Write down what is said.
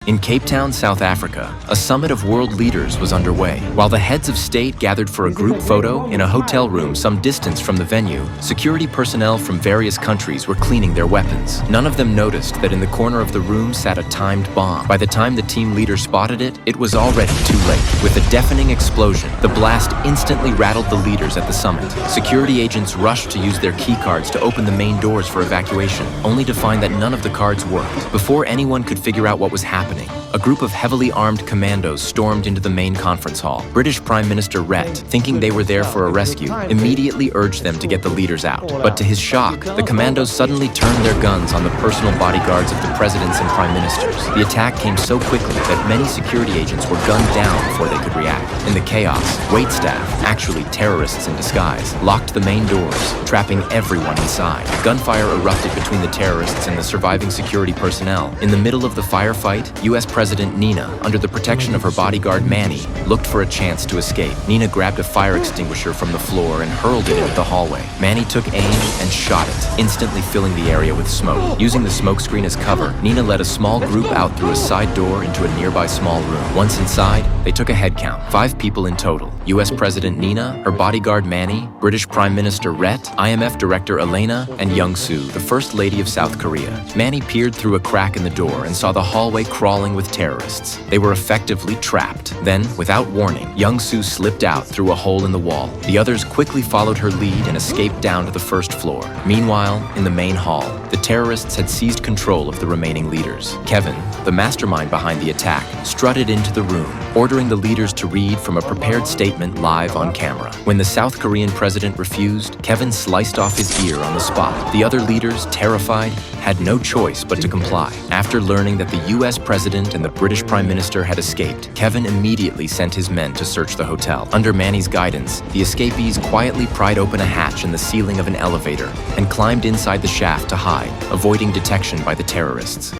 In Cape Town, South Africa, a summit of world leaders was underway. While the heads of state gathered for a group photo in a hotel room some distance from the venue, security personnel from various countries were cleaning their weapons. None of them noticed that in the corner of the room sat a timed bomb. By the time the team leader spotted it, it was already too late. With a deafening explosion, the blast instantly rattled the leaders at the summit. Security agents rushed to use their key cards to open the main doors for evacuation, only to find that none of the cards worked. Before anyone could figure out what was happening, a group of heavily armed commandos stormed into the main conference hall. British Prime Minister Rhett, thinking they were there for a rescue, immediately urged them to get the leaders out. But to his shock, the commandos suddenly turned their guns on the personal bodyguards of the presidents and prime ministers. The attack came so quickly that many security agents were gunned down before they could react. In the chaos, waitstaff, actually terrorists in disguise, locked the main doors, trapping everyone inside. Gunfire erupted between the terrorists and the surviving security personnel. In the middle of the firefight, U.S. President Nina, under the protection of her bodyguard Manny, looked for a chance to escape. Nina grabbed a fire extinguisher from the floor and hurled it into the hallway. Manny took aim and shot it, instantly filling the area with smoke. Using the smokescreen as cover, Nina led a small group out through a side door into a nearby small room. Once inside, they took a head count. 5 people in total. U.S. President Nina, her bodyguard Manny, British Prime Minister Rhett, IMF Director Elena, and Young Soo, the First Lady of South Korea. Manny peered through a crack in the door and saw the hallway crawling with terrorists. They were effectively trapped. Then, without warning, Young Soo slipped out through a hole in the wall. The others quickly followed her lead and escaped down to the first floor. Meanwhile, in the main hall, the terrorists had seized control of the remaining leaders. Kevin, the mastermind behind the attack, strutted into the room, ordering the leaders to read from a prepared statement live on camera. When the South Korean president refused, Kevin sliced off his ear on the spot. The other leaders, terrified, had no choice but to comply. After learning that the U.S. president and the British Prime Minister had escaped, Kevin immediately sent his men to search the hotel. Under Manny's guidance, the escapees quietly pried open a hatch in the ceiling of an elevator and climbed inside the shaft to hide, avoiding detection by the terrorists.